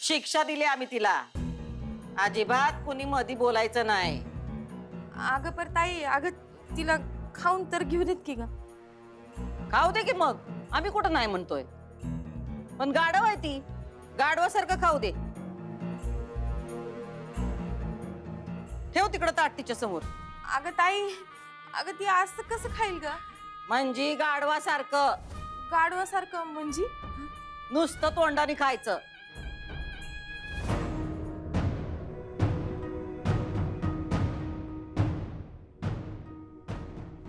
शिक्षा दिली आम्ही तिला. अजिबात कुणी मधी बोलायचं नाही. अगं पर ताई, अगं तिला खाऊन तर घेऊ देत की ग. खाऊ दे की मग, आम्ही कुठं नाही म्हणतोय. पण गाढव आहे ती, गाढवासारखं खाऊ दे. ठेव तिकडं ताट तिच्या समोर. अगं ताई, अगं ती असं कसं खाईल ग? म्हणजे गाढवासारखं, गाढवासारखं म्हणजे? नुसतं तोंडाने खायचं.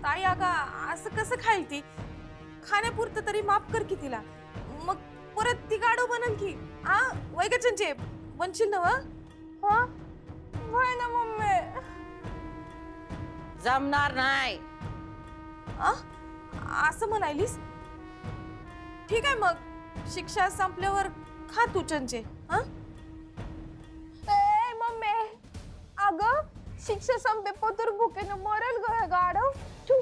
ताई अगं असं कसं खाईल ती? खाण्यापुरतं तरी माफ कर की तिला. मग परत ती गाढव बनल की. आ वैगचनचे बनशील ना? हा वय ना मम्मी. जमणार नाही. आ असं म्हणायलीस? ठीक आहे मग, शिक्षा संपल्यावर खा तू चंचे. हा ए मम्मी, अगं शिक्षा संपे पतर भुकेनं मरल ग गाढव. तू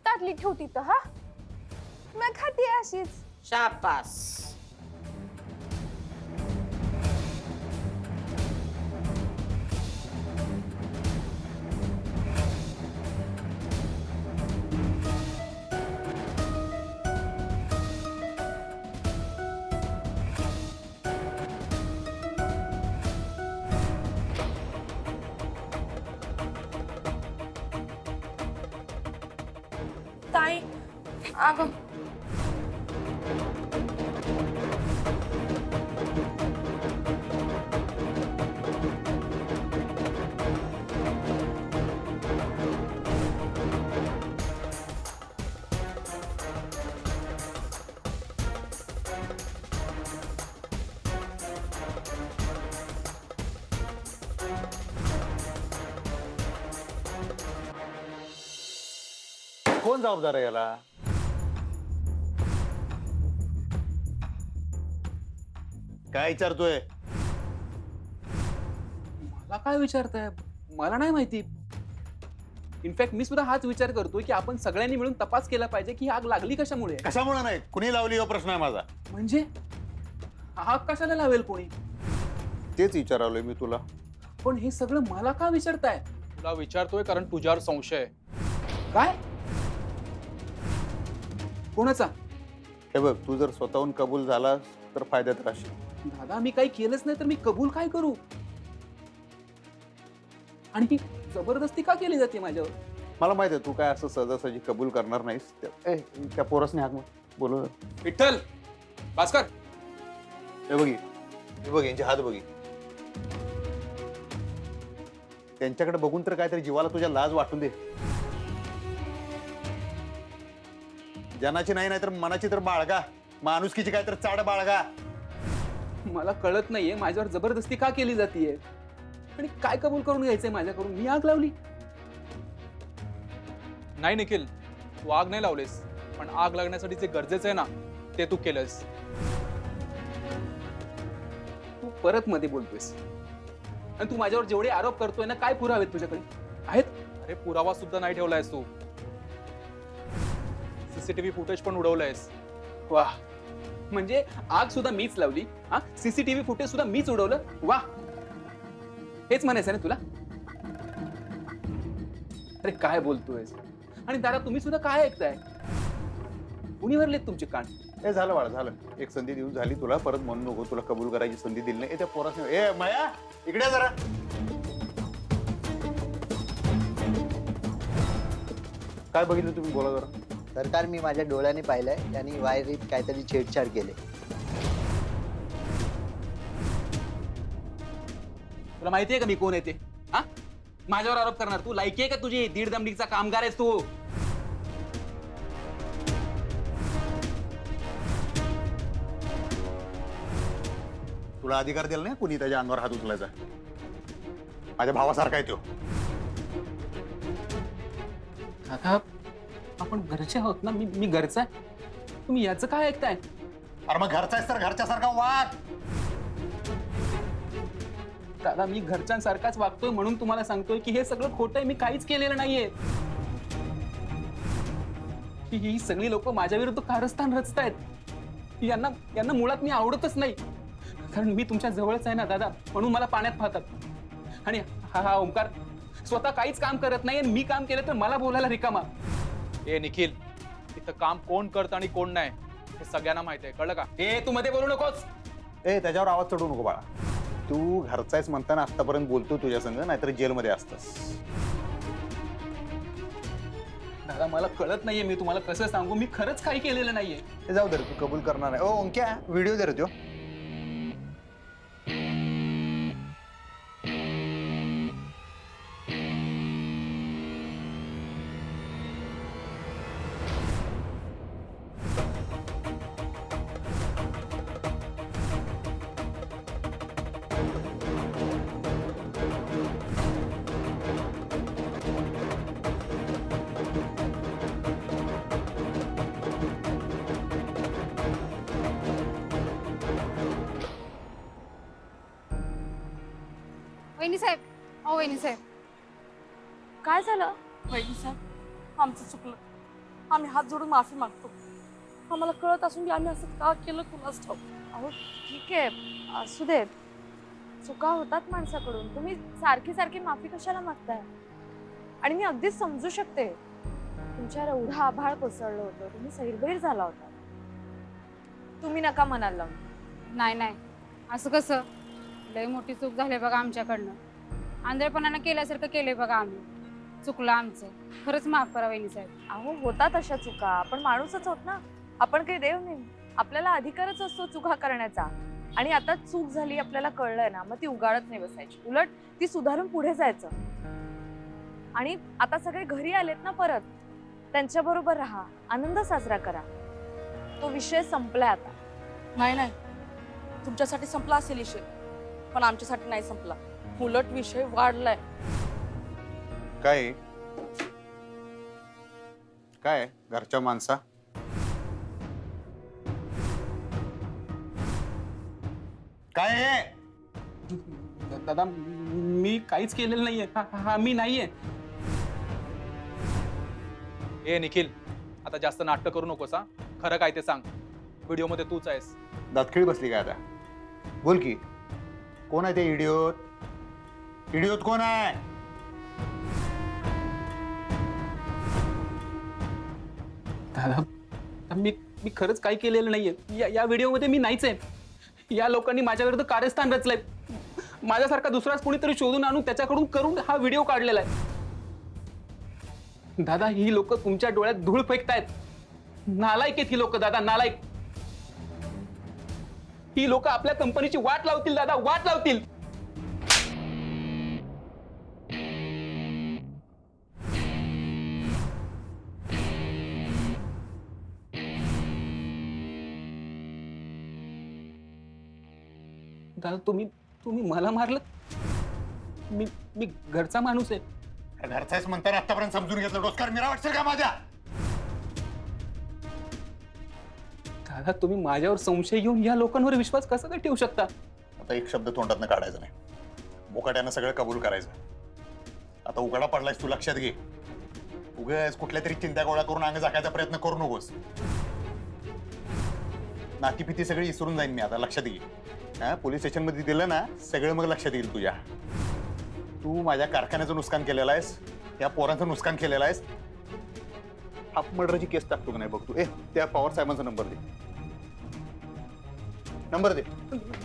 ताटली ठेव तिथं. हा मी खाते अशीच. शाबास. ताई अगं कोण जबाबदार आहे याला? काय विचारतोय? मला काय विचारताय? मला नाही माहिती. इनफॅक्ट मी सुद्धा हाच विचार करतोय की आपण सगळ्यांनी मिळून तपास केला पाहिजे की ही आग लागली कशामुळे. कशामुळे नाही, कुणी लावली हा प्रश्न आहे माझा. म्हणजे आग कशाला लावेल कोणी? तेच विचारालोय मी तुला. पण हे सगळं मला का विचारताय? तुला विचारतोय कारण तुझ्यावर संशय आहे. काय? कोणाचा? हे बघ, तू जर स्वतःहून कबूल झालास तर फायद्यात राहशील. दादा मी काही केलंच नाही तर मी कबूल काय करू? आणि ही जबरदस्ती का केली जाते माझ्यावर? मला माहिती आहे तू काय असं सहजासहजी कबूल करणार नाहीस. त्या पोरसने हाक बोलू. विठ्ठल, भास्कर, हे बघी, हे बघ यांचे हात बघी. त्यांच्याकडे बघून तर काहीतरी जीवाला तुझ्या लाज वाटून दे. जनाची नाही तर मनाची तर बाळगा. माणुसकीची काय तर चाड बाळगा. मला कळत नाहीये माझ्यावर जबरदस्ती का केली जातीये आणि काय कबूल करून घ्यायचंय माझ्याकडून? मी आग लावली? नाही निखिल, तू आग नाही लावलेस, पण आग लागण्यासाठी जे गरजेचं आहे ना ते तू केलंस. तू परत मध्ये बोलतोयस आणि तू माझ्यावर जेवढे आरोप करतोय ना, काय पुरावे तुझ्याकडे आहेत? अरे पुरावा सुद्धा नाही ठेवलायस तू. सीसीटीव्ही फुटेज पण उडवलंयस. वाह, म्हणजे आग सुद्धा मीच लावली, हा सीसीटीव्ही फुटेज सुद्धा मीच उडवलं. वाह, हेच म्हणायचं ना तुला? अरे काय बोलतोयस? आणि दादा तुम्ही सुद्धा काय ऐकताय? कुणी भरलेत तुमचे कान? हे झालं बाळा, झालं. एक संधी देऊन झाली तुला. परत म्हणू नको तुला कबूल करायची संधी दिली नाही. त्या पोरासने ए माया इकडे ये जरा. काय बघितलं तुम्ही? बोला जरा. सरकार, मी माझ्या डोळ्याने पाहिलंय त्यांनी वायरीत काहीतरी छेडछाड केले. तुला माहितीये का मी कोण आहे ते? हा माझ्यावर आरोप करणार तू? लायकी आहे का तुझी? दीड दमडीचा कामगार आहेस तू. तुला अधिकार दिला नाही कुणी त्याच्या अंगावर हात उचलायचा. माझ्या भावासारखा आहे तो. काका आपण घरचे आहोत ना. मी घरचा आहे. तुम्ही याचं काय ऐकताय? अरे मग घरचा आहेस तर घरच्यासारखा वाग. दादा मी घरच्यांसारखाच वागतोय म्हणून तुम्हाला सांगतोय की हे सगळं खोटं आहे. मी काहीच केलेलं नाहीये. ही सगळी लोक माझ्या विरुद्ध कारस्थान रचतायत. यांना मुळात मी आवडतच नाही. कारण मी तुमच्या जवळच आहे ना दादा, म्हणून मला पाण्यात पाहतात. आणि हा ओंकार स्वतः काहीच काम करत नाही, मी काम केलं तर मला बोलायला रिकामा. ए निखिल, इथं काम कोण करतं आणि कोण नाही हे सगळ्यांना माहिती आहे, कळलं का? ए तू मध्ये बोलू नकोस. ए त्याच्यावर आवाज चढवू नको बाळा. तू घरचा आहेस म्हणताना आतापर्यंत बोलतो तुझ्या संग, नाहीतर जेलमध्ये असतस. दादा मला कळत नाहीये, मी तुम्हाला कसं सांगू, मी खरंच काही केलेलं नाहीये. ते जाऊ दे रे, तू कबूल करणार आहे. ओ ओंक्या, व्हिडिओ दे रे त्यो. वहिनी साहेब, ओ वहिनी साहेब, काय झालं? वहिनी साहेब, आमचं चुकलं. आम्ही हात जोडून माफी मागतो. आम्हाला कळत असून की आम्ही असं का केलं तुलाच ठाऊक. अहो ठीक आहे, असू देत. चुका होतात माणसाकडून, तुम्ही सारखी सारखी माफी कशाला मागताय? आणि मी अगदीच समजू शकते, तुमच्यावर एवढा आभाळ कोसळलं होतं, तुम्ही सैरभैर झाला होता. तुम्ही नका मनाला लावून. नाही नाही, असं कसं? लय मोठी चूक झाली बघा आमच्याकडनं. आंधळेपणानं केल्यासारखं केलंय बघा आम्ही. चुकलं आमचं, खरंच माफ करा वहिनी साहेब. अहो होतात अशा चुका, आपण माणूसच आहोत ना, आपण काही देव नाही. आपल्याला अधिकारच असतो चुका करण्याचा. आणि आता चूक झाली आपल्याला कळलंय ना, मग ती उगाळत नाही बसायची, उलट ती सुधारून पुढे जायचं. आणि आता सगळे घरी आलेत ना परत, त्यांच्या बरोबर राहा, आनंद साजरा करा. तो विषय संपलाय आता. नाही नाही, तुमच्यासाठी संपला असेल विषय, पण आमच्यासाठी नाही संपला. उलट विषय वाढलाय. काय काय घरच्या माणसा? काय आहे? दादा मी काहीच केलेलं नाहीये. हा मी नाहीये. ए निखिल, आता जास्त नाटक करू नकोस हा. खरं काय ते सांग. व्हिडिओ मध्ये तूच आहेस. दातखिळी बसली काय आता? बोल की, कोण आहे ते इडियोत? इडियोत कोण आहे? दादा मी खरंच काही केलेलं नाहीये. या व्हिडिओमध्ये मी नाहीच आहे. या लोकांनी माझ्या विरुद्ध कारस्थान रचलंय. माझ्यासारखा दुसराच कोणीतरी शोधून आणून त्याच्याकडून करून हा व्हिडिओ काढलेला आहे. दादा ही लोक तुमच्या डोळ्यात धूळ फेकतायत. नालायक आहेत ही लोक दादा, नालायक. ही लोक आपल्या कंपनीची वाट लावतील दादा, वाट लावतील. दादा तुम्ही मला मारलं. मी घरचा माणूस आहे. घरचाच म्हणताना आतापर्यंत समजून घेतलं. डोसकार मिरा वाटसेल का माझ्या? दादा तुम्ही माझ्यावर संशय घेऊन या लोकांवर विश्वास कसा काय ठेवू शकता? आता एक शब्द तोंडातनं काढायचा नाही. बोकाट्यानं सगळं कबूल करायचं. आता उघडा पडलायस, तू लक्षात घे. उगाच कुठल्या तरी चिंता गोळा करून अंग झाकायचा प्रयत्न करू नकोस. नातीपिती सगळी विसरून जाईन मी आता, लक्षात घे. हा पोलीस स्टेशन मध्ये दिलं ना, सगळं मग लक्षात येईल तुझ्या. तू माझ्या कारखान्याचं नुकसान केलेलं आहेस, या पोरांचं नुकसान केलेलं आहेस. हाफ मर्डरची केस टाकतो का नाही बघ तू. त्या पवार साहेबांचा नंबर दे. नंबर दे.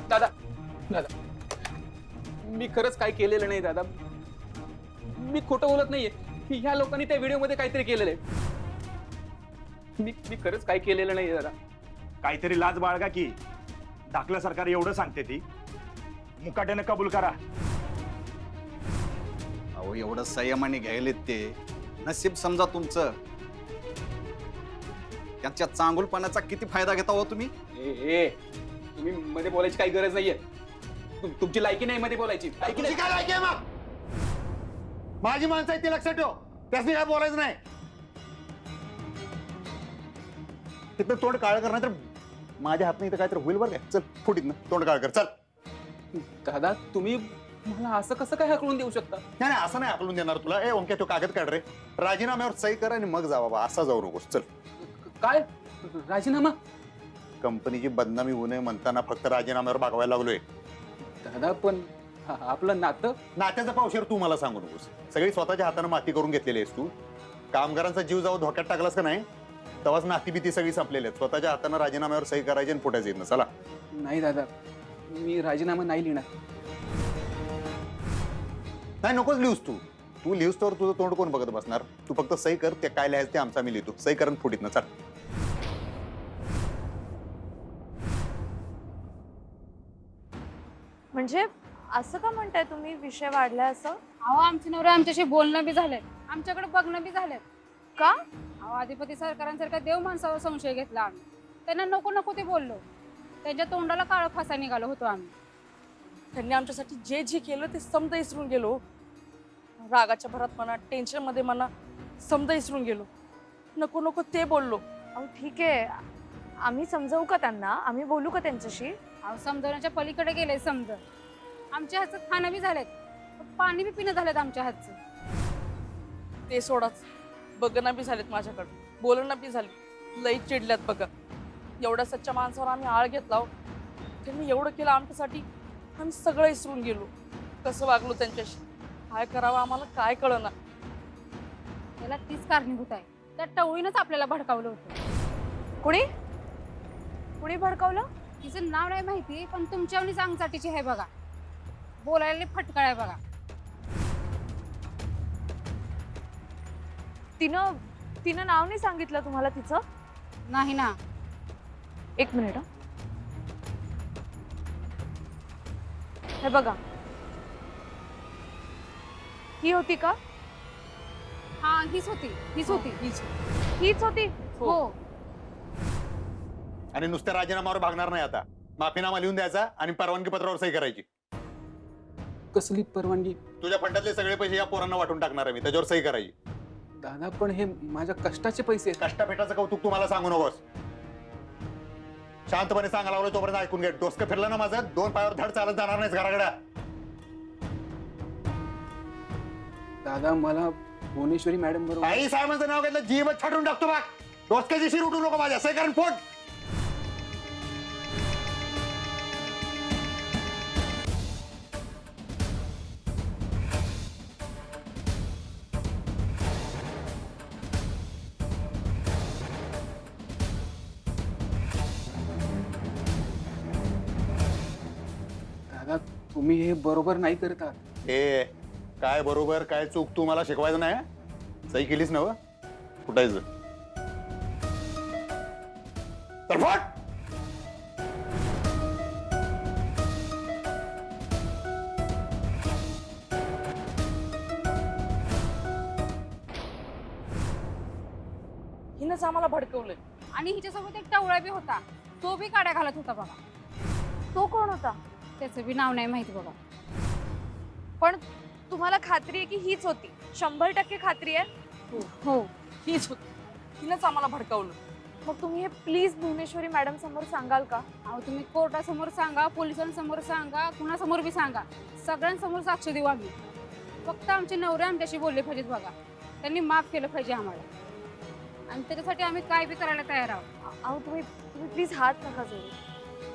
दादा दादा मी खरंच काय केलेलं नाही दादा. मी खोटं बोलत नाहीये. ह्या लोकांनी त्या व्हिडिओमध्ये काहीतरी केलेलं आहे. मी खरंच काय केलेलं नाही दादा. काहीतरी लाज बाळगा की. दाखलं सरकार एवढं सांगते ती, मुकाट्यानं कबूल करा. अहो एवढं संयमाने घ्यायलेत ते. नशीब समजा तुमचं. त्यांच्या चांगुलपणाचा किती फायदा घेता हो तुम्ही? ए तुम्ही मध्ये बोलायची काही गरज नाहीये. तुमची लायकी नाही मध्ये बोलायची. लायकी तुझी नाही. काय लायकी आहे मग? माझी माणसं आहेत ते लक्षात ठेव. त्यासनी काय बोलायचं नाही. तिथं तोंड काळ करणार तर माझ्या हातनं इथं काय तर होईल बरं काय. चल फुटीत ना तोंड काळ कर. चल. दादा तुम्ही मला असं कसं काय हकलून देऊ शकता? नाही नाही, असं नाही आकलून देणार तुला. ओंक्या तो कागद काढ रे. राजीनाम्यावर सही कर आणि मग जा बाबा. असा जाऊ नकोस. चल. काय राजीनामा? कंपनीची बदनामी होऊ नये म्हणताना फक्त राजीनाम्यावर भागवायला लागलोय. दादा पण आपलं नातं नात्याचा पावशेर तू मला सांगू नकोस. सगळी स्वतःच्या हाताने माती करून घेतलेली आहेस तू. कामगारांचा जीव जाऊ धोक्यात टाकलास का नाही तेव्हाच नाती भीती सगळी संपलेली आहेत. स्वतःच्या हाताने राजीनाम्यावर सही करायची आणि फुटायचं येत ना. चला. नाही दादा, मी राजीनामा नाही लिहिणार. नाही नकोच लिहूस तू. तू लिहूस तर तुझं तोंड कोण बघत बसणार. तू फक्त सही कर. ते काय लिहायचं ते आमचा मी लिहितो. सही करून फुटीत ना. चल. म्हणजे असं का म्हणताय तुम्ही विषय वाढलाय असं? अहो आमचे नवरे आमच्याशी बोलणं बी झालेत, आमच्याकडे बघणं बी झालेत. का? अहो अधिपती सरकारांसारख्या देव माणसावर संशय घेतला आम्ही. त्यांना नको नको ते बोललो. त्यांच्या तोंडाला काळं फासा निघालो होतो आम्ही. त्यांनी आमच्यासाठी जे जे केलं ते समजा विसरून गेलो. रागाच्या भरात म्हणा, टेन्शन मध्ये म्हणा, समजा विसरून गेलो. नको नको ते बोललो. अहो ठीक आहे, आम्ही समजावू का त्यांना? आम्ही बोलू का त्यांच्याशी? अहो समजवण्याच्या पलीकडे गेले समज. आमच्या हातचं खाणं बी झालेत, पाणी बी पिणं झालेत आमच्या हातचं. ते सोडाच, बघणं बी झालेत माझ्याकडे, बोलणं बी झाले. लई चिडल्यात बघा. एवढ्या सच्च्या माणसावर आम्ही आळ घेतला. त्यांनी एवढं केलं आमच्यासाठी, आम्ही सगळं विसरून गेलो. कसं वागलो त्यांच्याशी, काय करावं आम्हाला काय कळना. त्याला तीच कारणीभूत आहे. त्या टवळीनंच आपल्याला भडकावलं होतं. कुणी कुणी भडकावलं? तिचं नाव नाही माहिती, पण तुमच्यावरच अंगचाटीची आहे बघा. बोलायला फटकाळ आहे बघा. तिनं नाव नाही सांगितलं तुम्हाला तिचं? नाही ना. एक मिनिट. हे बघा, ही होती का? हा हीच होती, हीच होती, हीच होती. हो. आणि नुसत्या राजीनाम्यावर भागणार नाही आता. माफीनामा लिहून द्यायचा आणि परवानगी पत्रावर सही करायची. कसली परवानगी? तुझ्या फंडातले सगळे पैसे या पोरांना वाटून टाकणार आहे मी. त्याच्यावर सही करायची. दादा पण हे माझ्या कष्टाचे पैसे आहेत. कष्टापेटाचं कौतुक तुम्हाला सांगू नकोस. शांतपणे सांगायला लागलो तोपर्यंत ऐकून घे. डोसकं फिरलं ना माझं, 2 पायावर धड चालत जाणार नाहीस घराकडे. दादा मला भुवनेश्वरी मॅडम बरोबर. आई साहेबांचं नाव घेतलं जीवच छाटून टाकतो बघ. डोसक्याची शिर उठू नको माझ्या. सही करून फोड. दादा तुम्ही हे बरोबर नाही करत आहात. ए काय बरोबर काय चूक तू मला शिकवायचं नाही. सही केलीस ना? कुठायचं तर फोड. हिनंच आम्हाला भडकवलंय. आणि हिच्यासोबत एक टवळा बी होता. तो बी काड्या घालत होता बघा. तो कोण होता? त्याचं बी नाव नाही माहिती बघा. पण तुम्हाला खात्री आहे की हीच होती? 100% खात्री आहे? हो. हीच होती. हिनंच आम्हाला भडकवलं. मग तुम्ही हे प्लीज भुवनेश्वरी मॅडम समोर सांगाल का? अहो तुम्ही कोर्टासमोर सांगा, पोलिसांसमोर सांगा, कुणासमोर बी सांगा. सगळ्यांसमोर साक्ष देऊ आम्ही. फक्त आमचे नवरे आमच्याशी बोलले पाहिजेत बघा. त्यांनी माफ केलं पाहिजे आम्हाला. आणि त्याच्यासाठी आम्ही काय बी करायला तयार आहोत. अहो तुम्ही प्लीज हात नका जोडू.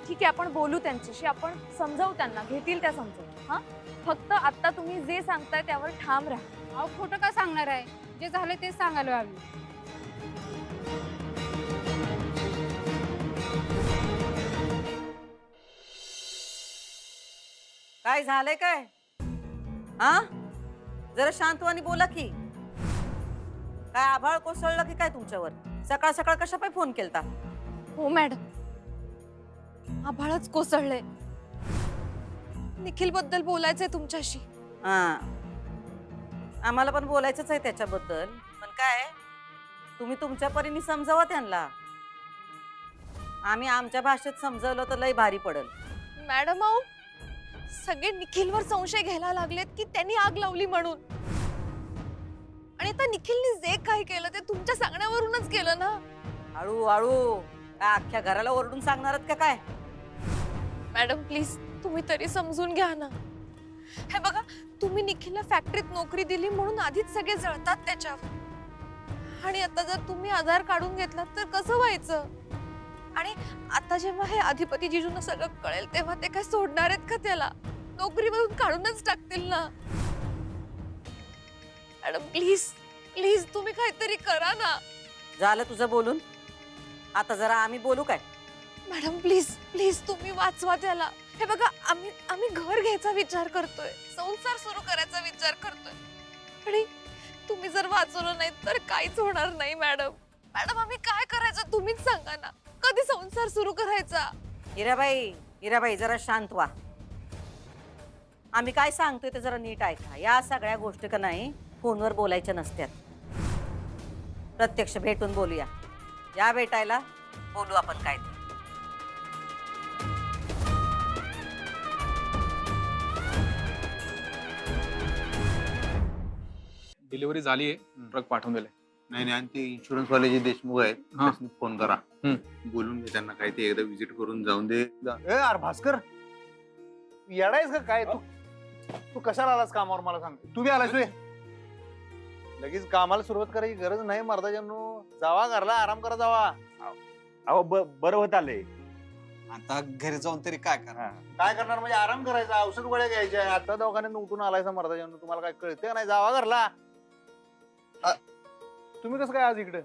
ठीक आहे, आपण बोलू त्यांच्याशी, आपण समजावू त्यांना, घेतील त्या समजून. हा, फक्त आता तुम्ही जे सांगताय त्यावर ठाम राहा. अहो खोटं काय सांगणार आहे? जे झाले तेच सांगायला आम्ही. काय झालंय काय? हा जरा शांतवानी बोला की. काय आभाळ कोसळलं की काय तुमच्यावर? सकाळ सकाळ कशा पाय फोन केलता? हो मॅडम, आभाळच कोसळलंय. निखिल बद्दल बोलायचंय तुमच्याशी. हा आम्हाला पण बोलायचंच आहे त्याच्याबद्दल. पण काय तुम्ही तुमच्या परीने समजावा त्यांना. आम्ही आमच्या भाषेत समजवलं तर लय भारी पडल. मॅडम अहो, सगळे निखिलवर संशय घ्यायला लागलेत की त्यांनी आग लावली म्हणून. आणि आता निखिलने जे काही केलं ते तुमच्या सांगण्यावरूनच केलं ना. हळू हळू काय अख्ख्या घराला ओरडून सांगणारच का काय? मॅडम प्लीज तुम्ही तरी समजून घ्या ना. हे बघा, तुम्ही निखिलला फॅक्टरीत नोकरी दिली म्हणून आधीच सगळे जळतात त्याच्यावर. आणि आता जर तुम्ही आधार काढून घेतला तर कसं व्हायचं? आणि आता जेव्हा हे अधिपती जिजूंना सगळं कळेल तेव्हा ते काय सोडणार आहेत का त्याला? नोकरीमधून काढूनच टाकतील ना. मॅडम प्लीज प्लीज तुम्ही काहीतरी करा ना. झालं तुझं बोलून? आता जरा आम्ही बोलू काय? मॅडम प्लीज प्लीज तुम्ही वाचवा त्याला. हे बघा आम्ही घर घ्यायचा विचार करतोय, संसार सुरू करायचा विचार करतोय, आणि तुम्ही जर वाचवलं नाही तर काहीच होणार नाही. मॅडम मॅडम आम्ही काय करायचं तुम्हीच सांगा ना. कधी संसार सुरू करायचा? हिराबाई जरा शांत व्हा. आम्ही काय सांगतोय ते जरा नीट ऐका. या सगळ्या गोष्टी का नाही फोनवर बोलायच्या नसत्यात, प्रत्यक्ष भेटून बोलूया. या भेटायला बोलू आपण काय ते. डिलिव्हरी झाली आहे, ट्रक पाठवून दिले. नाही आणि ते इन्शुरन्स वाले जे देशमुख आहेत हा. त्यांनी फोन करा, बोलून घे त्यांना. काय ते एकदा विजिट करून जाऊन दे. अरे भास्कर, येडायस का काय? तू कशाला आलास कामावर मला सांग. तू बी आलास? लगेच कामाला सुरुवात करायची गरज नाही मर्दाजांनो. जावा घरला, आराम करा जावा. अहो बरं होत आलंय. आता घरी जाऊन तरी काय करा? काय करणार म्हणजे आराम करायचा, औषध गोळ्या घ्यायच्या. आता दवाखान्यात उठून आलायसा मर्दाजांनो, तुम्हाला काय कळतंय नाही? जावा घरला. तुम्ही कसं काय आज इकडे?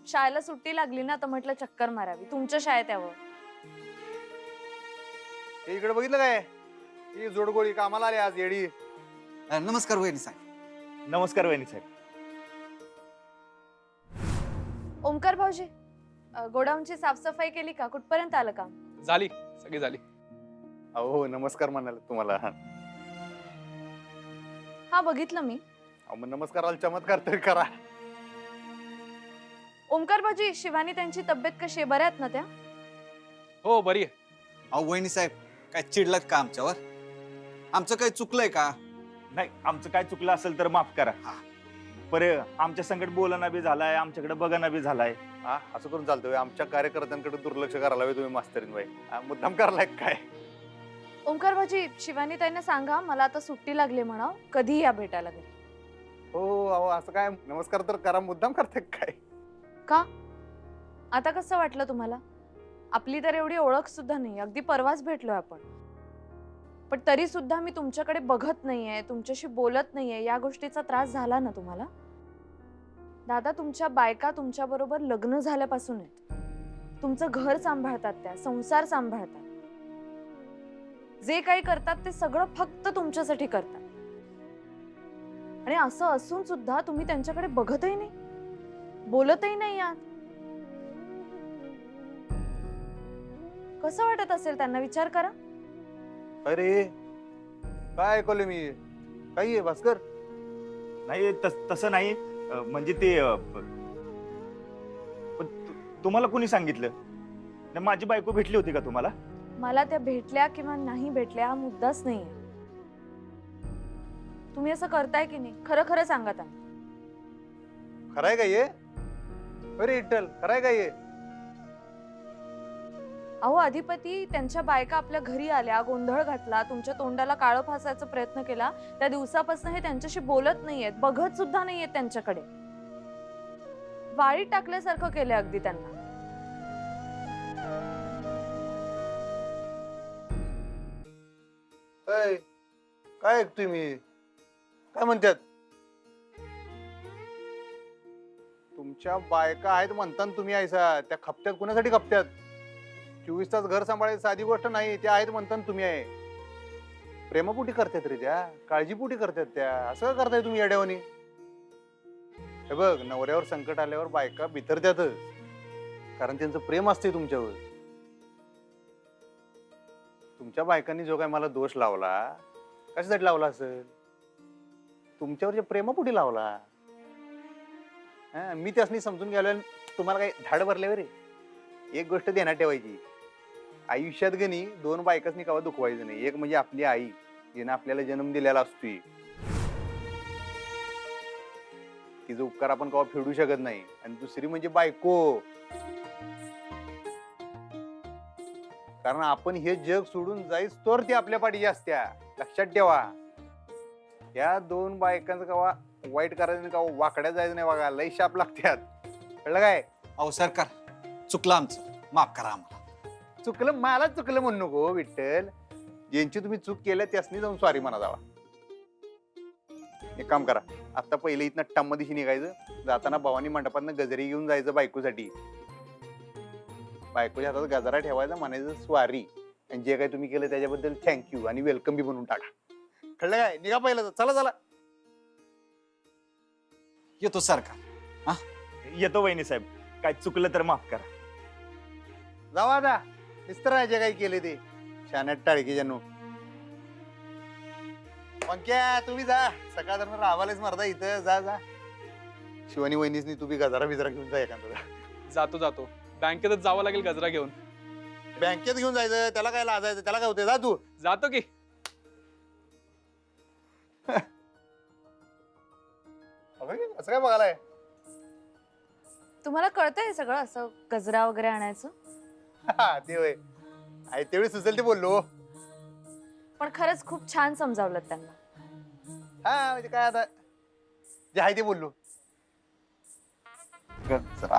शाळेला सुट्टी लागली ना तर म्हटलं चक्कर मारावी, तुमच्या शाळेत यावं. इकडे बघितलं काय? ही जोडगोळी कामाला आली आज येडी. नमस्कार वहिनी साहेब. नमस्कार वहिनी साहेब. ओमकार भाऊजी, गोडाऊनची साफसफाई केली का? कुठपर्यंत आलं काम? झाली, सगळी झाली. अहो नमस्कार म्हणाल तुम्हाला. हा बघितलं मी. मग नमस्काराला चमत्कार तरी करा. ओमकार भाऊजी, शिवानी त्यांची तब्येत कशी आहे? बऱ्या आहेत ना त्या? हो बरी आहे. अहो वहिनी साहेब, काय चिडलात का आमच्यावर? आमचं काही चुकलंय का? नाही, आमचं काय चुकलं असेल तर माफ करा. बरं, आमच्या संकट बोलणं बी झालाय, आमच्याकडे बघणं बी झालाय. हा असं करून चालतोय? आमच्या कार्यकर्त्यांकडे दुर्लक्ष करायला हवे तुम्ही मास्तरीन बाई. मुद्दाम करायला काय? ओमकार भाऊजी, शिवानी ताईंना सांगा मला आता सुट्टी लागली म्हणा, कधी या भेटायला घरी. हो अहो असं काय? नमस्कार तर करा, मुद्दाम करते काय? का? आता कसं वाटलं तुम्हाला? आपली तर एवढी ओळख सुद्धा नाही, अगदी परवाच भेटलोय आपण. पण तरी सुद्धा मी तुमच्याकडे बघत नाहीये, तुमच्याशी बोलत नाहीये, या गोष्टीचा त्रास झाला ना तुम्हाला? दादा, तुमच्या बायका तुमच्या बरोबर लग्न झाल्यापासून आहेत. तुमचं घर सांभाळतात, त्या संसार सांभाळतात. जे काही करतात ते सगळं फक्त तुमच्यासाठी करतात. आणि असं असून सुद्धा तुम्ही त्यांच्याकडे बघतही नाही, बोलतही नाही आहात. कसं वाटत असेल त्यांना? विचार करा. अरे काय ऐकलं मी? काही आहे भास्कर? नाही तसं नाही. म्हणजे ते पण तुम्हाला कोणी सांगितलं? नाही, माझी बायको भेटली होती का तुम्हाला? मला त्या भेटल्या किंवा नाही भेटल्या हा मुद्दाच नाहीये. तुम्ही असं करताय की नाही? खरं खरं सांगा त्यांना. खराय का ये? अरे इट्टल, खराय का ये? अहो अधिपती, त्यांच्या बायका आपल्या घरी आल्या, गोंधळ घातला, तुमच्या तोंडाला काळं फासायचा प्रयत्न केला. त्या दिवसापासून हे त्यांच्याशी बोलत नाहीयेत, बघत सुद्धा नाहीयेत त्यांच्याकडे. वाळीत टाकल्यासारखं केलंय अगदी त्यांना. काय ऐकतोय मी? काय म्हणतात? तुमच्या बायका आहेत म्हणताना तुम्ही ऐसा त्या खपत्यात? कुणासाठी खपत्यात? 24 तास घर सांभाळायची साधी गोष्ट नाही. त्या आहेत म्हणताना तुम्ही आहे. प्रेमापोटी करतात रे त्या, काळजीपोटी करतात त्या. असं का करताय तुम्ही येड्यावानी? हे बघ, नवऱ्यावर संकट आल्यावर बायका बिथरत्यातच, कारण त्यांचं प्रेम असते तुमच्यावर. तुमच्या बायकांनी जो काय मला दोष लावला, कशासाठी लावला असेल? तुमच्यावरच्या प्रेमापोटी लावला. मी त्यासनी समजून गेलो. तुम्हाला काही धाड भरल्यावर रे? एक गोष्ट ध्यानात ठेवायची, आयुष्यात गणी 2 बायकांनी कवा दुखवायचं नाही. एक म्हणजे आपली आई, जिने आपल्याला जन्म दिलेला असतोय, तिचा उपकार आपण कवा फेडू शकत नाही. आणि दुसरी म्हणजे बायको, कारण आपण हे जग सोडून जाईस तर ती आपल्या पाठीची असत्या. लक्षात ठेवा. या 2 बायकांचं कवा वाईट करायचं नाही, कवा वाकड्या जायचं नाही. बघा, लई शाप लागत्यात. कळलं काय? अहो सरकार, चुकलं आमचं. माफ करा आम्हाला. चुकलं मला चुकलं म्हणू नको विठ्ठल. ज्यांची तुम्ही चूक केल्या त्यासनी जाऊन सॉरी म्हणा जावा. एक काम करा, आता पहिले इथनं टम्मदिशी निघायचं. जाताना भवानी मंडपातनं गजरी घेऊन जायचं बायकोसाठी. बायकोच्या हातात गजरा ठेवायचा, म्हणायचं स्वारी, आणि जे काही तुम्ही केलं त्याच्याबद्दल थँक्यू आणि वेलकम बी म्हणून टाका. कळलं काय? निघा पहिलं. चला चला. येतो सरकार. येतो वहिनी साहेब, काय चुकलं तर माफ करा. जावा आता. मिस्टर जे काही केले ते शाण्यात टाळकी जणू. पंक्या तुम्ही जा. सकाळ दरम्यान राहावालाच मारता इथं. जा जा. शिवानी वहिनीसनी तुम्ही गजरा बिजरा घेऊन जा एखादा. जातो बँकेतच जावं लागेल गजरा घेऊन. बँकेत घेऊन जायचं. त्याला काय लाजायचं? त्याला काय होते? जा तू. जातो की. असं काय बघायलाय? तुम्हाला कळतंय हे सगळं असं गजरा वगैरे आणायचं? ते होय. आहे तेवढी सुचल ते बोललो. पण खरंच खूप छान समजावलं त्यांना. हा म्हणजे काय आता जे आहे ते बोललो. जरा